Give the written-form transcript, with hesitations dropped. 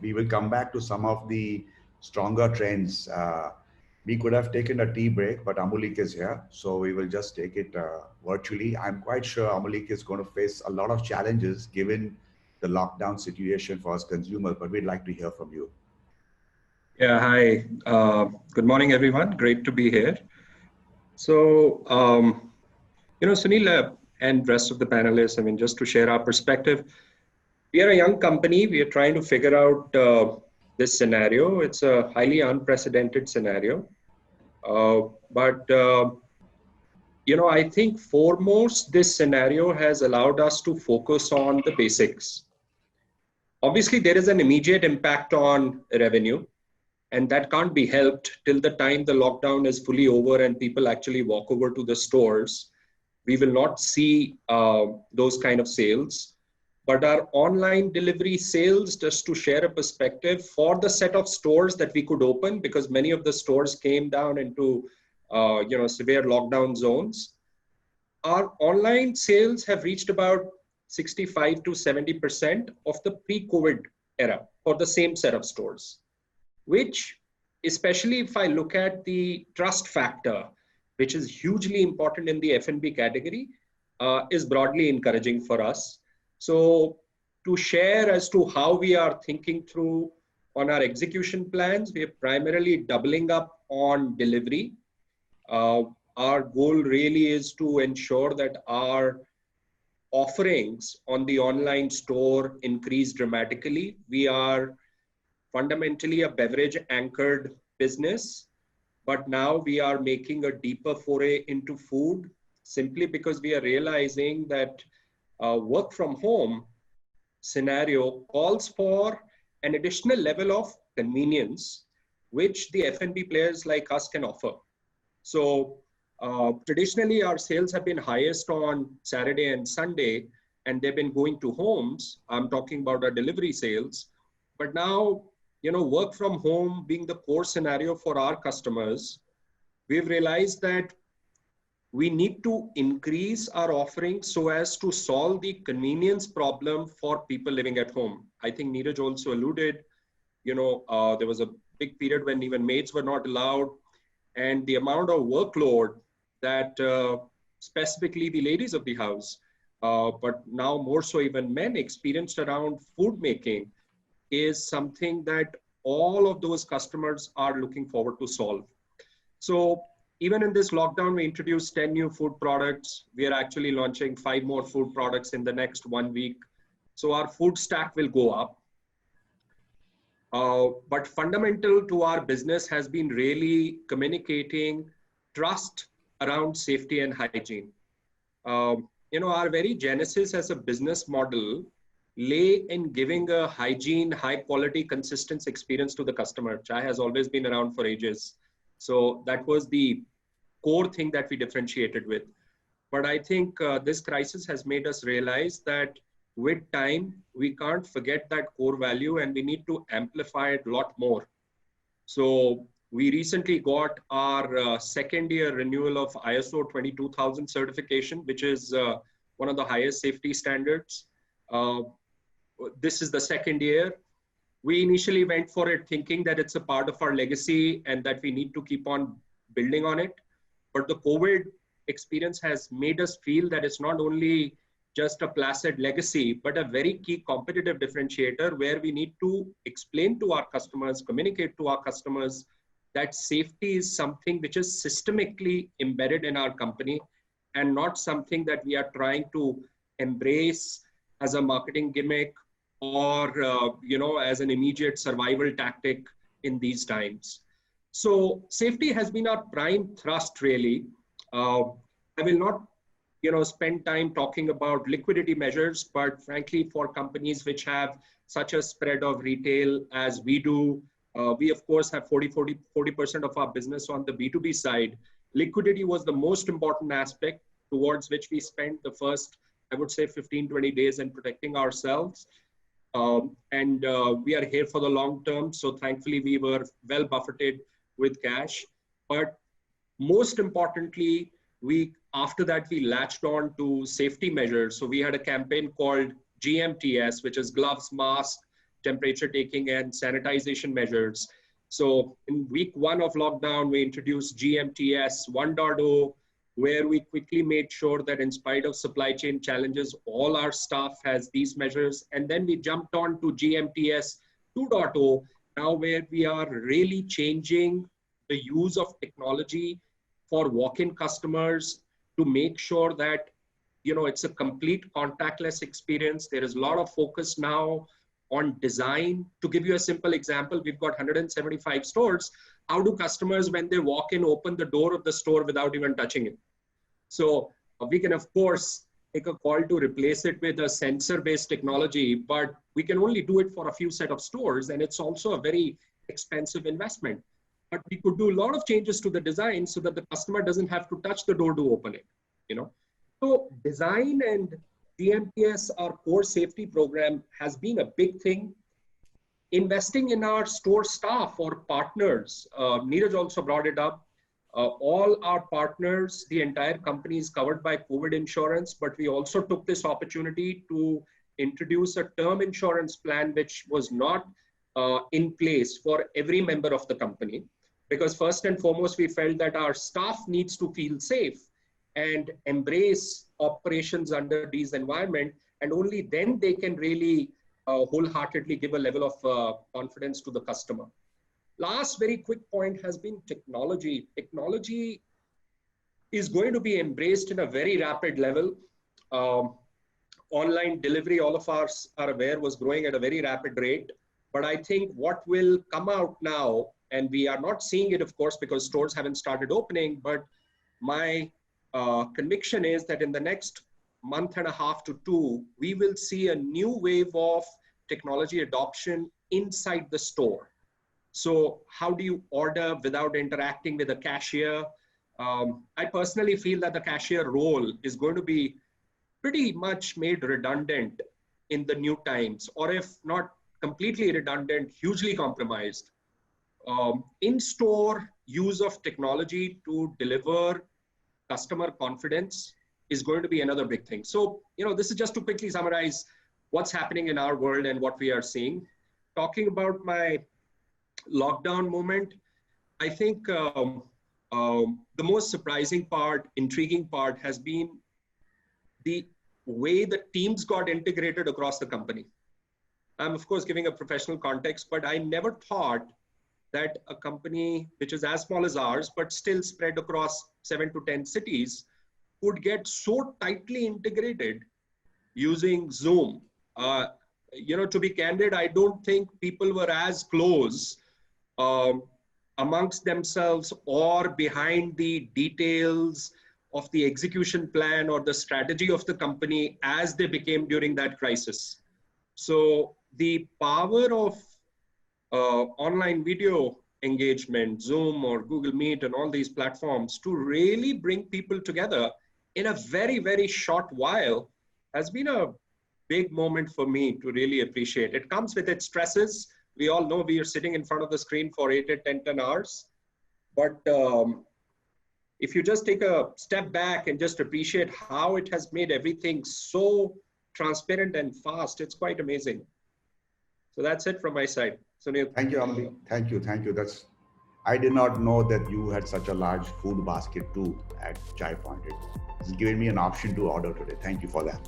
we will come back to some of the stronger trends. We could have taken a tea break, but Amulik is here, so we will just take it virtually. I'm quite sure Amulik is going to face a lot of challenges given the lockdown situation for us consumers, but we'd like to hear from you. Yeah, hi. Good morning, everyone. Great to be here. So, Sunil and rest of the panelists, I mean, just to share our perspective, we are a young company. We are trying to figure out this scenario. It's a highly unprecedented scenario. But I think foremost, this scenario has allowed us to focus on the basics. Obviously, there is an immediate impact on revenue, and that can't be helped till the time the lockdown is fully over and people actually walk over to the stores. We will not see those kind of sales. But our online delivery sales, just to share a perspective, for the set of stores that we could open, because many of the stores came down into severe lockdown zones, our online sales have reached about 65 to 70% of the pre-COVID era for the same set of stores, which, especially if I look at the trust factor, which is hugely important in the F&B category, is broadly encouraging for us. So to share as to how we are thinking through on our execution plans, we are primarily doubling up on delivery. Our goal really is to ensure that our offerings on the online store increase dramatically. We are fundamentally a beverage anchored business, but now we are making a deeper foray into food simply because we are realizing that work from home scenario calls for an additional level of convenience, which the F&B players like us can offer. So traditionally, our sales have been highest on Saturday and Sunday, and they've been going to homes. I'm talking about our delivery sales. But now, work from home being the core scenario for our customers, we've realized that we need to increase our offerings so as to solve the convenience problem for people living at home. I think Neeraj also alluded, there was a big period when even maids were not allowed, and the amount of workload that specifically the ladies of the house, but now more so even men experienced around food making is something that all of those customers are looking forward to solve. So even in this lockdown, we introduced 10 new food products. We are actually launching 5 more food products in the next 1 week. So our food stack will go up. But fundamental to our business has been really communicating trust around safety and hygiene. Our very genesis as a business model lay in giving a hygiene, high quality, consistent experience to the customer. Chai has always been around for ages. So that was the core thing that we differentiated with. But I think this crisis has made us realize that with time, we can't forget that core value and we need to amplify it a lot more. So we recently got our second year renewal of ISO 22000 certification, which is one of the highest safety standards. This is the second year. We initially went for it thinking that it's a part of our legacy and that we need to keep on building on it. But the COVID experience has made us feel that it's not only just a placid legacy, but a very key competitive differentiator where we need to explain to our customers, communicate to our customers that safety is something which is systemically embedded in our company and not something that we are trying to embrace as a marketing gimmick or as an immediate survival tactic in these times. So safety has been our prime thrust, really. I will not spend time talking about liquidity measures, but frankly, for companies which have such a spread of retail as we do, we of course have 40% of our business on the B2B side. Liquidity was the most important aspect towards which we spent the first, I would say, 15, 20 days in protecting ourselves. And we are here for the long term. So thankfully, we were well buffeted with cash. But most importantly, after that, we latched on to safety measures. So we had a campaign called GMTS, which is gloves, mask, temperature taking and sanitization measures. So in week 1 of lockdown, we introduced GMTS 1.0, where we quickly made sure that in spite of supply chain challenges, all our staff has these measures. And then we jumped on to GMTS 2.0, now where we are really changing the use of technology for walk-in customers to make sure that it's a complete contactless experience. There is a lot of focus now on design. To give you a simple example, we've got 175 stores. How do customers, when they walk in, open the door of the store without even touching it? So we can, of course, take a call to replace it with a sensor-based technology, but we can only do it for a few set of stores, and it's also a very expensive investment. But we could do a lot of changes to the design so that the customer doesn't have to touch the door to open it. So design and GMPS, our core safety program, has been a big thing. Investing in our store staff or partners, Neeraj also brought it up. All our partners, the entire company is covered by COVID insurance, but we also took this opportunity to introduce a term insurance plan, which was not in place for every member of the company. Because first and foremost, we felt that our staff needs to feel safe and embrace operations under these environment, and only then they can really wholeheartedly give a level of confidence to the customer. Last very quick point has been technology. Technology is going to be embraced in a very rapid level. Online delivery, all of us are aware, was growing at a very rapid rate. But I think what will come out now, and we are not seeing it, of course, because stores haven't started opening, but my conviction is that in the next month and a half to 2, we will see a new wave of technology adoption inside the store. So how do you order without interacting with a cashier? I personally feel that the cashier role is going to be pretty much made redundant in the new times, or if not completely redundant, hugely compromised. In-store use of technology to deliver customer confidence is going to be another big thing. So, this is just to quickly summarize what's happening in our world and what we are seeing. Talking about my lockdown moment, I think the most surprising part, intriguing part has been the way the teams got integrated across the company. I'm, of course, giving a professional context, but I never thought that a company which is as small as ours, but still spread across 7 to 10 cities, would get so tightly integrated using Zoom. To be candid, I don't think people were as close amongst themselves or behind the details of the execution plan or the strategy of the company as they became during that crisis. So the power of online video engagement, Zoom or Google Meet and all these platforms to really bring people together in a very, very short while has been a big moment for me to really appreciate. It comes with its stresses. We all know we are sitting in front of the screen for 8 to 10 hours. But if you just take a step back and just appreciate how it has made everything so transparent and fast, it's quite amazing. So that's it from my side. Sunil. Thank you, Amali. Thank you. I did not know that you had such a large food basket too at Chai Point. It's given me an option to order today. Thank you for that.